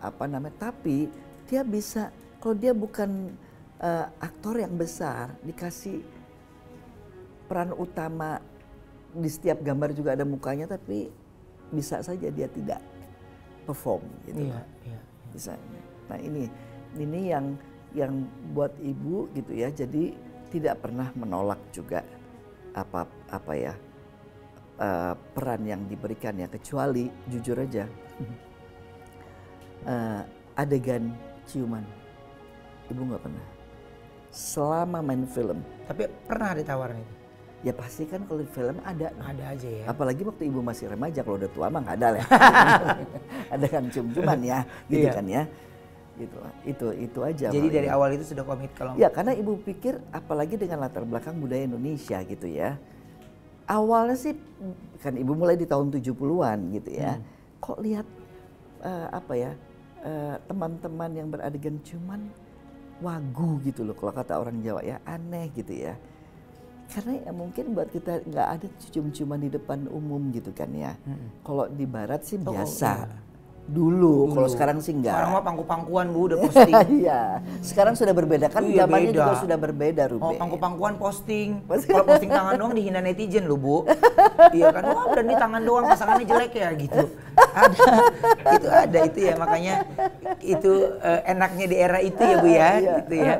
tapi dia bisa, kalau dia bukan aktor yang besar, dikasih peran utama di setiap gambar juga ada mukanya, tapi bisa saja dia tidak perform gitu. Bisa. Nah ini yang buat Ibu gitu ya, jadi tidak pernah menolak juga peran yang diberikan ya, kecuali jujur aja adegan ciuman Ibu nggak pernah selama main film. Tapi pernah ditawarin itu? Ya pasti kan kalau di film ada aja ya. Apalagi waktu Ibu masih remaja, kalau udah tua mah nggak ada lah. Ada kan cium-ciuman ya, gitu kan ya. gitu lah. Itu aja. Jadi dari awal itu sudah komit kalau ya, karena ibu pikir apalagi dengan latar belakang budaya Indonesia gitu ya. Awalnya sih kan ibu mulai di tahun 70-an gitu ya. Kok lihat teman-teman yang beradegan cuman wagu gitu loh kalau kata orang Jawa ya, aneh gitu ya. Karena ya mungkin buat kita nggak ada cium-ciuman di depan umum gitu kan ya. Kalau di barat sih biasa. Dulu, kalau sekarang sih enggak. Sekarang mah pangku-pangkuan Bu, udah posting. Iya, sekarang sudah berbeda kan, zamannya juga sudah berbeda Ruben. Pangku-pangkuan posting. Kalau posting tangan doang dihina netizen loh Bu. Iya kan, wah berani tangan doang pasangannya jelek ya gitu. Ada itu ya, makanya itu enaknya di era itu ya Bu ya, gitu ya.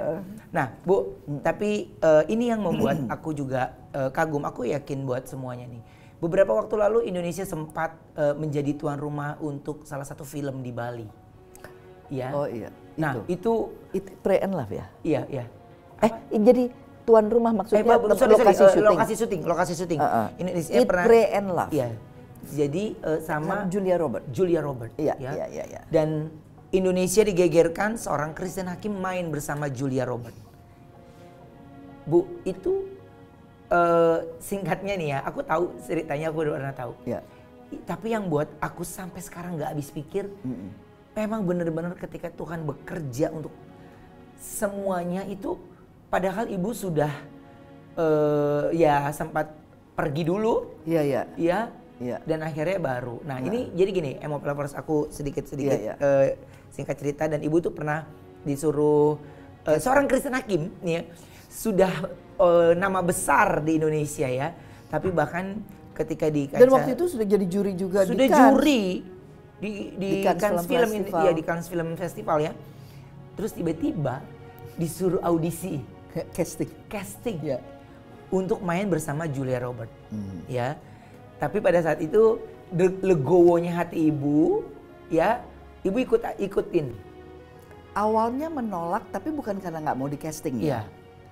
Nah Bu, tapi ini yang membuat aku juga kagum, aku yakin buat semuanya nih. Beberapa waktu lalu Indonesia sempat menjadi tuan rumah untuk salah satu film di Bali. Ya. Oh iya. Nah itu Pray and Love ya? Iya, iya. Jadi tuan rumah maksudnya lokasi syuting. Lokasi syuting. Indonesia pernah Pray and Love. Iya. Jadi sama Julia Robert. Iya. Dan Indonesia digegerkan seorang Christian Hakim main bersama Julia Robert. Bu, itu singkatnya nih ya, aku tahu ceritanya, aku udah pernah tahu. Ya. Tapi yang buat aku sampai sekarang nggak habis pikir, memang benar-benar ketika Tuhan bekerja untuk semuanya itu, padahal ibu sudah ya sempat pergi dulu. Iya. Ya. Dan akhirnya baru. Nah ini jadi gini, Emop Lovers aku sedikit-sedikit singkat cerita, dan ibu tuh pernah disuruh seorang Christian Hakim nih ya, sudah nama besar di Indonesia ya, tapi bahkan ketika di kaca, dan waktu itu sudah jadi juri juga, sudah di Cannes. Juri di Cannes Film ya, di Cannes Film Festival ya. Terus tiba-tiba disuruh audisi casting ya, untuk main bersama Julia Robert ya. Tapi pada saat itu legowonya hati ibu ya, ibu ikutin. Awalnya menolak, tapi bukan karena nggak mau di casting ya.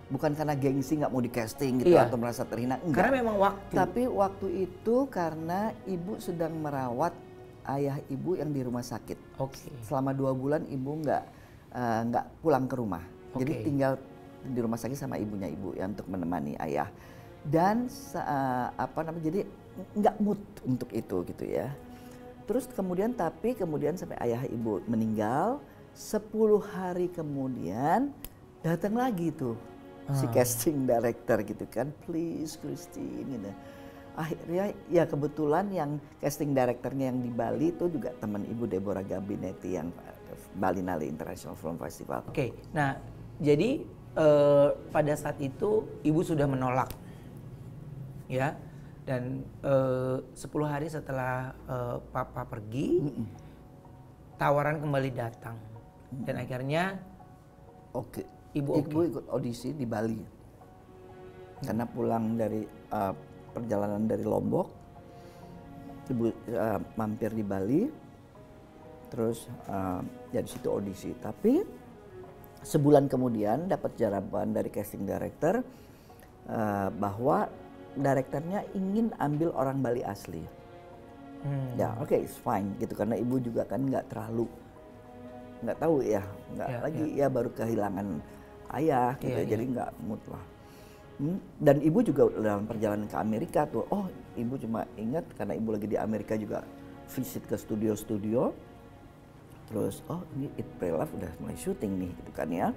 Bukan karena gengsi nggak mau di casting gitu atau merasa terhina, enggak. Karena memang waktu. Tapi waktu itu karena ibu sedang merawat ayah ibu yang di rumah sakit. Selama 2 bulan ibu nggak pulang ke rumah. Jadi tinggal di rumah sakit sama ibunya ibu ya, untuk menemani ayah. Dan jadi nggak mood untuk itu gitu ya. Terus kemudian sampai ayah ibu meninggal, 10 hari kemudian datang lagi tuh si casting director gitu kan, please Christine gitu. Akhirnya ya kebetulan yang casting directornya yang di Bali itu juga teman ibu, Deborah Gabinetti, yang Balinale International Film Festival. Nah jadi pada saat itu ibu sudah menolak ya, dan 10 hari setelah papa pergi, tawaran kembali datang, dan akhirnya Ibu ikut audisi di Bali. Karena pulang dari perjalanan dari Lombok, ibu mampir di Bali, terus ya di situ audisi. Tapi sebulan kemudian dapat jawaban dari casting director bahwa direkturnya ingin ambil orang Bali asli. Ya it's fine gitu, karena ibu juga kan nggak tahu ya, baru kehilangan ayah gitu, jadi nggak mood lah. Dan ibu juga dalam perjalanan ke Amerika tuh, ibu cuma ingat karena ibu lagi di Amerika juga visit ke studio-studio, terus ini Eat Pray Love udah mulai syuting nih gitu kan ya.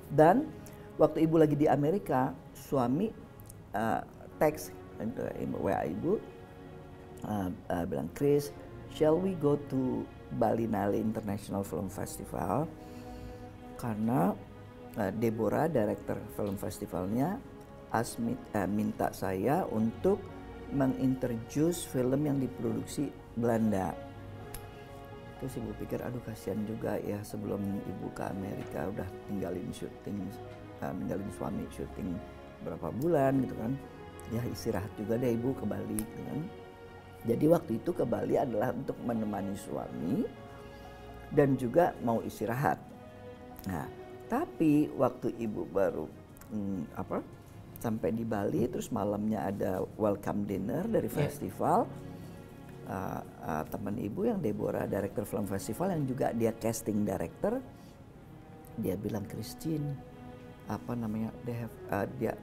Dan waktu ibu lagi di Amerika, suami teks WA ibu bilang, Chris, shall we go to Balinale International Film Festival? Karena Deborah, director film festivalnya, minta saya untuk mengintroduce film yang diproduksi Belanda. Terus ibu pikir, aduh kasihan juga ya, sebelum ibu ke Amerika udah tinggalin suami syuting berapa bulan gitu kan. Ya istirahat juga deh ibu ke Bali gitu kan. Jadi waktu itu ke Bali adalah untuk menemani suami dan juga mau istirahat. Nah, tapi waktu ibu baru sampai di Bali, terus malamnya ada welcome dinner dari festival. Teman ibu yang Deborah, director film festival yang juga dia casting director, dia bilang, Christine, apa namanya,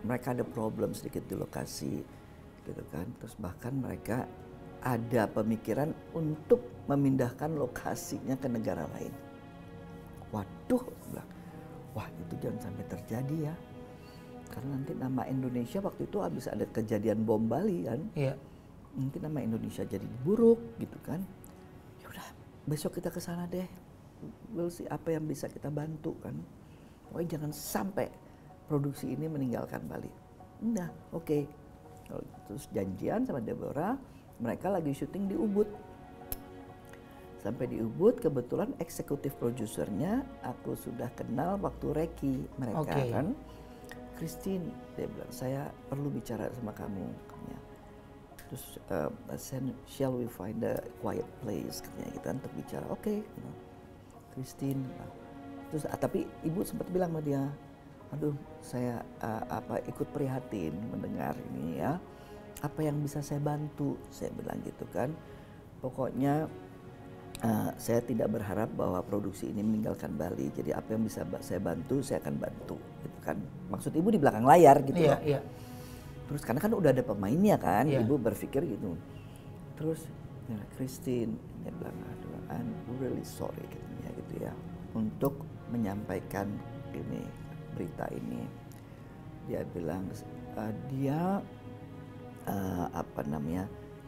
mereka ada problem sedikit di lokasi gitu kan, terus bahkan mereka ada pemikiran untuk memindahkan lokasinya ke negara lain. Waduh, bilang, wah itu jangan sampai terjadi ya, karena nanti nama Indonesia waktu itu habis ada kejadian bom Bali kan, nanti nama Indonesia jadi buruk gitu kan. Yaudah, besok kita ke sana deh, we'll see apa yang bisa kita bantu kan. Pokoknya jangan sampai produksi ini meninggalkan Bali. Udah, oke. Terus janjian sama Deborah, mereka lagi syuting di Ubud. Sampai di Ubud, kebetulan eksekutif produsernya aku sudah kenal waktu Reki mereka kan. Christine, dia bilang, saya perlu bicara sama kamu. Katanya. Terus, shall we find a quiet place? Katanya gitu untuk bicara. Oke. Christine. Terus, tapi ibu sempat bilang sama dia, aduh, saya ikut prihatin mendengar ini ya. Apa yang bisa saya bantu? Saya bilang gitu kan. Pokoknya saya tidak berharap bahwa produksi ini meninggalkan Bali. Jadi apa yang bisa saya bantu, saya akan bantu. Gitu kan. Maksud ibu di belakang layar gitu loh. Iya. Terus karena kan udah ada pemainnya kan, ibu berpikir gitu. Terus, Christine, dia bilang, aduh, I'm really sorry gitu ya, untuk menyampaikan ini berita ini. Dia bilang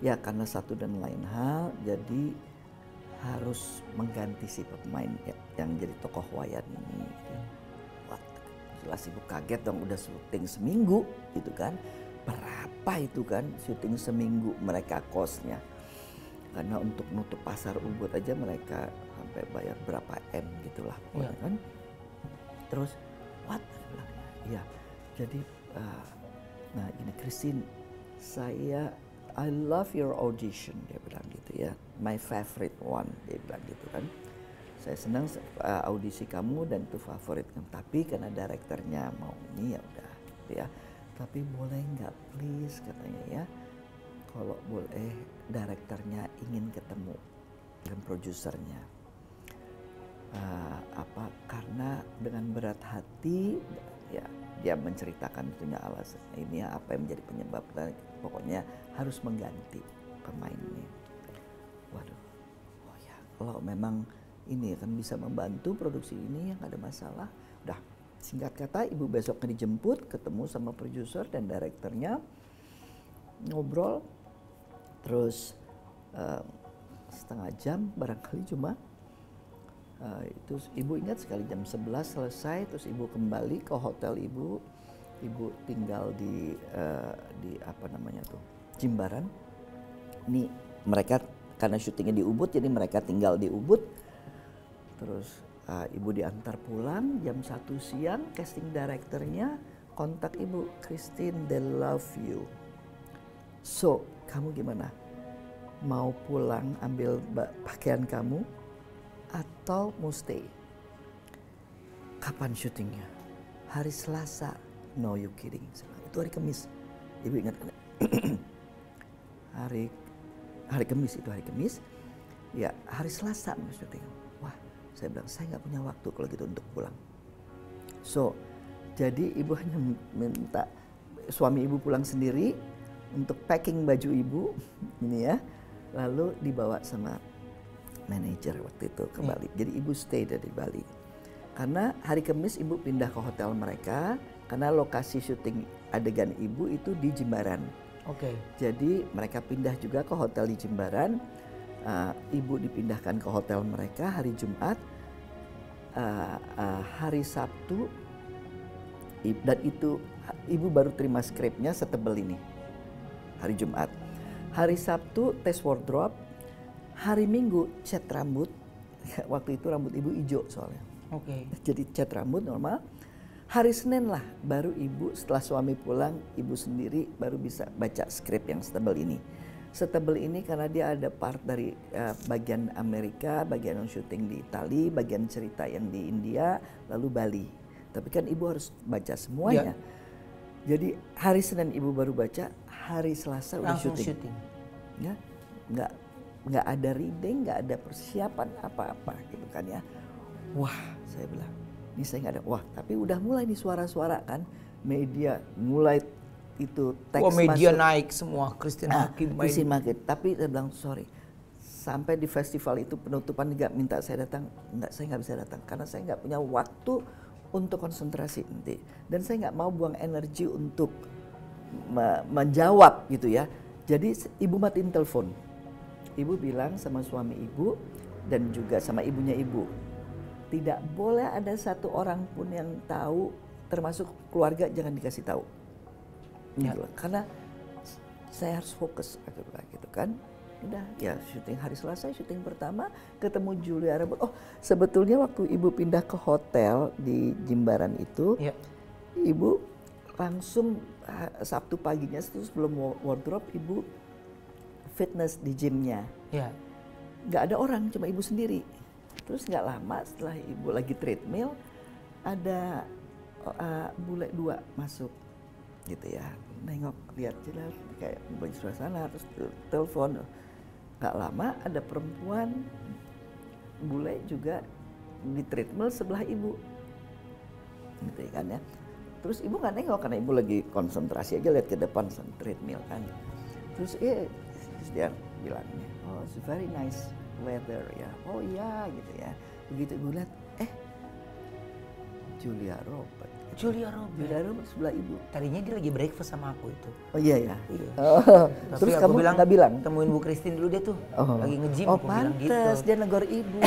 ya karena satu dan lain hal jadi harus mengganti si pemain yang jadi tokoh wayan ini. Wah, jelas ibu kaget dong, udah syuting seminggu gitu kan. Berapa itu kan syuting seminggu mereka kosnya. Karena untuk nutup pasar Ubud aja mereka sampai bayar berapa M gitulah kan. Terus what? Ya, jadi nah ini Christine, I love your audition, dia bilang gitu ya, my favorite one, dia bilang gitu kan. Saya senang audisi kamu dan itu favorit kan, tapi karena direkturnya mau ini ya udah gitu ya. Tapi boleh nggak please katanya ya, kalau boleh direkturnya ingin ketemu dengan produsernya. Karena dengan berat hati ya dia menceritakan punya alasan ini ya, apa yang menjadi penyebab, dan pokoknya harus mengganti pemain ini. Waduh, oh ya kalau memang ini kan bisa membantu produksi ini ya nggak ada masalah. Udah, singkat kata ibu besoknya dijemput ketemu sama produser dan direkturnya, ngobrol terus setengah jam barangkali cuma. Itu ibu ingat sekali jam 11 selesai, terus ibu kembali ke hotel ibu tinggal di apa namanya tuh, Jimbaran. Ini mereka karena syutingnya di Ubud, jadi mereka tinggal di Ubud. Terus ibu diantar pulang jam 1 siang, casting directornya kontak ibu, Christine, they love you. So, kamu gimana? Mau pulang ambil pakaian kamu? Atau mau stay? Kapan syutingnya? Hari Selasa. No, you kidding. Itu hari Kamis. Ibu ingat hari Kamis, itu hari Kamis. Ya, hari Selasa mau syuting. Wah, saya bilang saya nggak punya waktu kalau gitu untuk pulang. So, jadi ibu hanya minta suami ibu pulang sendiri untuk packing baju ibu ini ya, lalu dibawa sama manajer waktu itu ke Bali. Jadi ibu stay dari Bali. Karena hari Kamis ibu pindah ke hotel mereka karena lokasi syuting adegan ibu itu di Jimbaran. Jadi mereka pindah juga ke hotel di Jimbaran. Ibu dipindahkan ke hotel mereka hari Jumat. Hari Sabtu dan itu ibu baru terima skripnya setebel ini. Hari Jumat. Hari Sabtu tes wardrobe. Hari Minggu cat rambut, waktu itu rambut ibu hijau soalnya. Jadi cat rambut normal. Hari Senin lah baru ibu setelah suami pulang, ibu sendiri baru bisa baca skrip yang setebal ini. Setebal ini karena dia ada part dari bagian Amerika, bagian yang syuting di Itali, bagian cerita yang di India, lalu Bali. Tapi kan ibu harus baca semuanya. Jadi hari Senin ibu baru baca, hari Selasa udah syuting. Ya, nggak ada reading, nggak ada persiapan apa-apa gitu kan ya. Wah, saya bilang, Ini saya nggak ada. Wah, tapi udah mulai nih suara-suara kan, media mulai itu teks media masuk. naik semua, Christine Hakim main. Christine Hakim. Tapi saya bilang sorry, sampai di festival itu penutupan nggak minta saya datang, saya nggak bisa datang karena saya nggak punya waktu untuk konsentrasi nanti, dan saya nggak mau buang energi untuk menjawab gitu ya. Jadi ibu matiin telepon, ibu bilang sama suami ibu dan juga sama ibunya ibu, tidak boleh ada satu orang pun yang tahu, termasuk keluarga jangan dikasih tahu, gitu loh. Karena saya harus fokus gitu kan. Udah ya syuting hari Selasa, syuting pertama ketemu Julia Robert. Oh sebetulnya waktu ibu pindah ke hotel di Jimbaran itu, ibu langsung Sabtu paginya terus sebelum wardrobe ibu fitness di gymnya. Nggak ada orang, cuma ibu sendiri. Terus nggak lama setelah ibu lagi treadmill ada bule 2 masuk gitu ya, nengok lihat jelas kayak baju suasana, terus telepon. Gak lama ada perempuan bule juga di treadmill sebelah ibu, gitu kan ya. Terus ibu nggak nengok karena ibu lagi konsentrasi aja lihat ke depan treadmill kan. Terus dia bilangnya, oh it's very nice weather ya. Oh iya gitu ya. Begitu ibu lihat, Julia Robert sebelah ibu. Tadinya dia lagi breakfast sama aku itu. Oh iya ya. Oh. Terus kamu nggak bilang? Temuin Bu Christine dulu dia tuh. Lagi nge-gym. Oh aku bilang gitu. Dia negor ibu.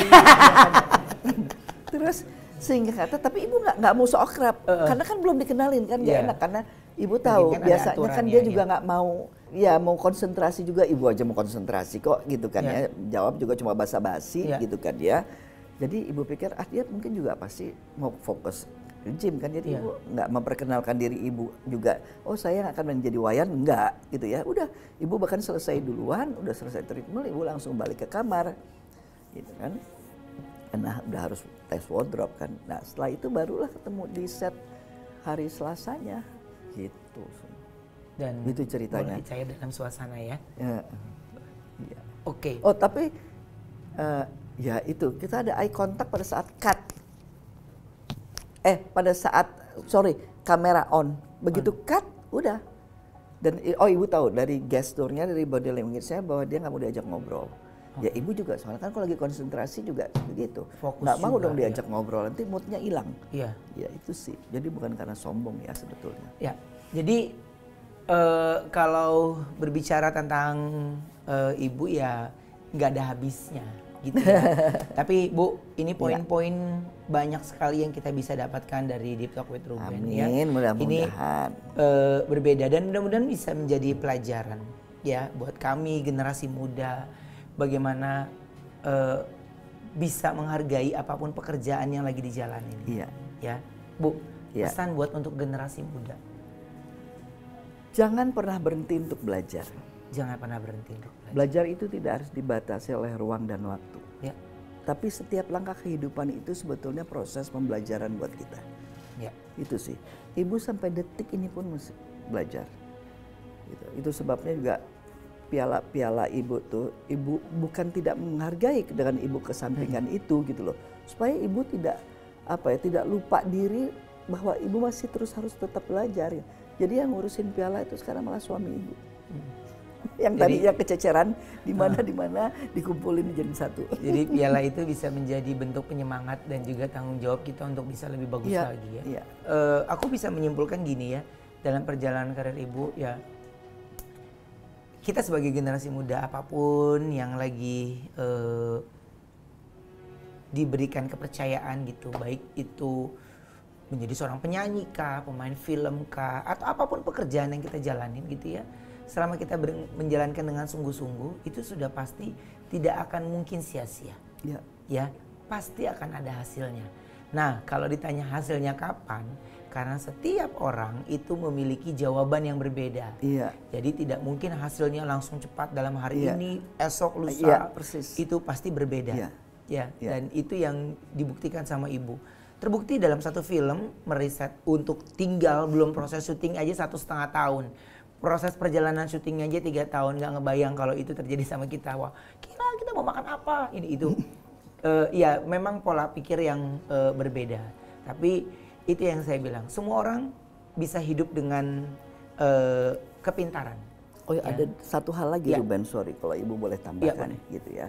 Terus sehingga kata, tapi ibu nggak mau so akrab karena kan belum dikenalin kan, nggak enak karena ibu tahu kan biasanya kan dia juga nggak mau. Ya mau konsentrasi juga, ibu aja mau konsentrasi kok gitu kan ya. Jawab juga cuma basa-basi gitu kan ya. Jadi ibu pikir dia mungkin juga pasti mau fokus gym kan, jadi ibu nggak memperkenalkan diri ibu juga. Oh saya akan menjadi wayan, enggak gitu ya. Udah ibu bahkan selesai duluan, udah selesai treatment ibu langsung balik ke kamar gitu kan. Karena udah harus tes wardrobe kan. Nah setelah itu barulah ketemu di set hari Selasanya gitu. Dan itu ceritanya. Boleh cair dalam suasana ya. Iya. Oke. Oh tapi ya itu kita ada eye contact pada saat cut. Pada saat kamera on. Begitu cut udah. Dan ibu tahu dari gesturnya, dari body language-nya bahwa dia nggak mau diajak ngobrol. Ya ibu juga soalnya kan kalau lagi konsentrasi juga begitu. Nggak mau dong diajak ngobrol, nanti moodnya hilang. Iya. Ya itu sih. Jadi bukan karena sombong ya sebetulnya. Ya. Jadi kalau berbicara tentang ibu ya nggak ada habisnya gitu ya. Tapi Bu, ini poin-poin banyak sekali yang kita bisa dapatkan dari Deep Talk with Ruben. Amin, mudah-mudahan. Ini berbeda dan mudah-mudahan bisa menjadi pelajaran ya buat kami generasi muda, bagaimana bisa menghargai apapun pekerjaan yang lagi dijalanin. Iya. Ya, Bu, pesan buat untuk generasi muda. Jangan pernah berhenti untuk belajar. Jangan pernah berhenti untuk belajar. Belajar itu tidak harus dibatasi oleh ruang dan waktu. Ya. Tapi setiap langkah kehidupan itu sebetulnya proses pembelajaran buat kita. Ya. Itu sih. Ibu sampai detik ini pun masih belajar. Gitu. Itu sebabnya juga piala-piala ibu tuh, ibu bukan tidak menghargai dengan ibu kesampingan itu gitu loh. Supaya ibu tidak tidak lupa diri bahwa ibu masih terus harus tetap belajar. Jadi yang ngurusin piala itu sekarang malah suami ibu. Yang tadi yang kececeran di mana dikumpulin jadi satu. Jadi piala itu bisa menjadi bentuk penyemangat dan juga tanggung jawab kita untuk bisa lebih bagus lagi ya. Iya. Aku bisa menyimpulkan gini ya, dalam perjalanan karir ibu ya, kita sebagai generasi muda apapun yang lagi diberikan kepercayaan gitu, baik itu menjadi seorang penyanyi kah, pemain film kah, atau apapun pekerjaan yang kita jalanin gitu ya, selama kita menjalankan dengan sungguh-sungguh, itu sudah pasti tidak akan mungkin sia-sia. Ya. Ya, pasti akan ada hasilnya. Nah, kalau ditanya hasilnya kapan, karena setiap orang itu memiliki jawaban yang berbeda. Iya. Jadi tidak mungkin hasilnya langsung cepat dalam hari ini, esok, lusa. Iya, persis. Itu pasti berbeda. Iya. Ya, dan itu yang dibuktikan sama ibu. Terbukti dalam satu film meriset untuk tinggal belum proses syuting aja 1,5 tahun. Proses perjalanan syutingnya aja 3 tahun, nggak ngebayang kalau itu terjadi sama kita. Wah, kira kita mau makan apa? Ini itu. Ya memang pola pikir yang berbeda. Tapi itu yang saya bilang, semua orang bisa hidup dengan kepintaran. Oh ya, ada satu hal lagi Ya. Ruben, sorry kalau Ibu boleh tambahkan gitu ya.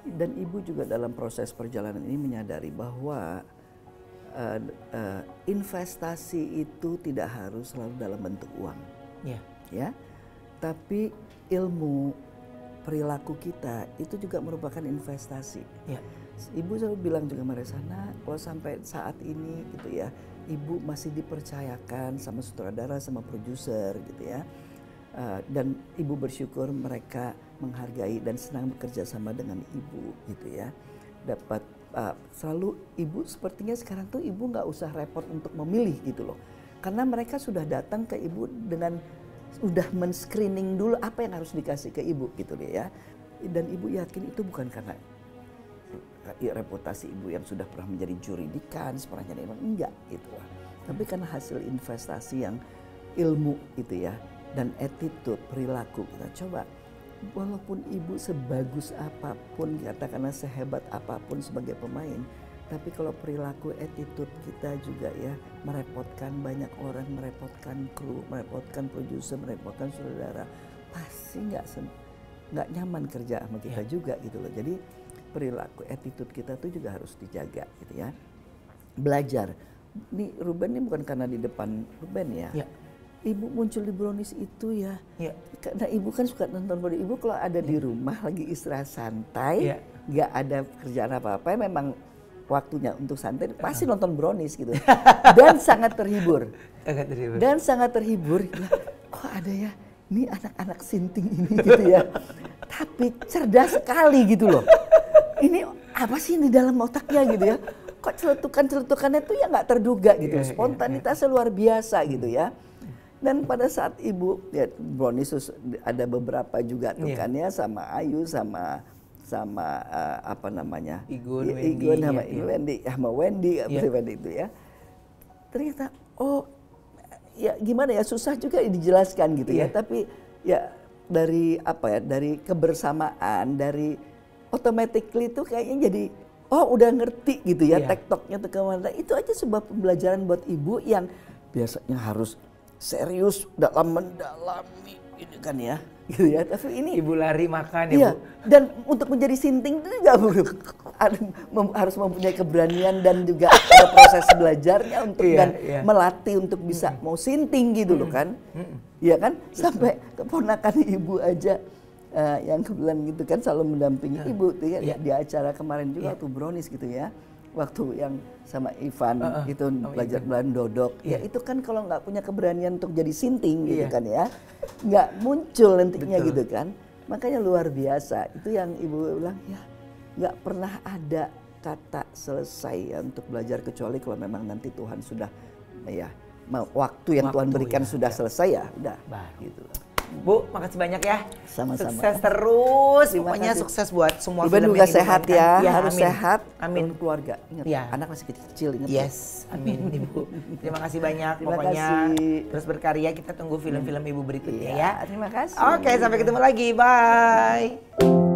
Dan Ibu juga dalam proses perjalanan ini menyadari bahwa investasi itu tidak harus selalu dalam bentuk uang, ya. Tapi ilmu, perilaku kita itu juga merupakan investasi. Ya. Ibu selalu bilang juga Maresana, kalau sampai saat ini gitu ya, Ibu masih dipercayakan sama sutradara, sama produser gitu ya. Dan Ibu bersyukur mereka menghargai dan senang bekerja sama dengan Ibu gitu ya. Dapat selalu Ibu sepertinya sekarang tuh Ibu nggak usah repot untuk memilih gitu loh. Karena mereka sudah datang ke Ibu dengan sudah men-screening dulu apa yang harus dikasih ke Ibu gitu deh ya. Dan Ibu yakin itu bukan karena reputasi Ibu yang sudah pernah menjadi juri di Cannes, pernah jadi enggak gitu lah. Tapi karena hasil investasi yang ilmu itu ya. Dan attitude, perilaku kita coba, walaupun Ibu sebagus apapun, katakanlah sehebat apapun sebagai pemain, tapi kalau perilaku, attitude kita juga ya merepotkan banyak orang, merepotkan kru, merepotkan produser, merepotkan saudara, pasti nggak nyaman kerja sama kita juga gitu loh. Jadi perilaku, attitude kita tuh juga harus dijaga gitu ya. Belajar, nih Ruben ini bukan karena di depan Ruben ya. Ibu muncul di Brownies itu ya, karena Ibu kan suka nonton Brownies. Ibu kalau ada di rumah lagi istirahat santai, nggak ada kerjaan apa-apa, memang waktunya untuk santai, pasti nonton Brownies gitu. Dan sangat terhibur. Dan sangat terhibur. Kok ada ya, ini anak-anak sinting ini gitu ya. Tapi cerdas sekali gitu loh. Ini apa sih di dalam otaknya gitu ya. Kok celetukan-celetukannya tuh ya nggak terduga gitu. Spontanitasnya luar biasa gitu ya. Dan pada saat Ibu ya Brownies ada beberapa juga tuh kan ya, sama Ayu sama apa namanya Igun, Wendy sama Wendy itu ya. Ternyata ya gimana ya, susah juga dijelaskan gitu ya, tapi ya dari apa ya, dari kebersamaan, dari automatically tuh kayaknya jadi udah ngerti gitu ya tektoknya tuh kemana. Itu aja sebuah pembelajaran buat Ibu yang biasanya harus serius dalam mendalami ini kan ya, gitu ya. Tapi ini Ibu lari makan ya Bu. Dan untuk menjadi sinting itu juga harus mempunyai keberanian dan juga ada proses belajarnya untuk dan melatih untuk bisa mau sinting gitu loh kan, ya kan. Sampai keponakan Ibu aja yang kebetulan gitu kan selalu mendampingi Ibu tuh ya, di acara kemarin juga tuh Brownies gitu ya. Waktu yang sama Ivan itu belajar belan dodok, ya itu kan kalau nggak punya keberanian untuk jadi sinting gitu kan ya, nggak muncul nantinya gitu kan. Makanya luar biasa, itu yang Ibu bilang ya nggak pernah ada kata selesai ya untuk belajar, kecuali kalau memang nanti Tuhan sudah ya waktu yang Tuhan berikan sudah selesai ya udah gitu. Bu, makasih banyak ya. Sama-sama. Sukses terus. Pokoknya sukses buat semua film yang sehat ya. Harus amin. sehat. Amin. Keluarga. Ingat, anak masih kecil. Ingat. Yes, amin Ibu. Terima kasih banyak. Terima Pokoknya kasih. terus berkarya. Kita tunggu film-film Ibu berikutnya ya. Terima kasih. Oke, sampai ketemu lagi. Bye.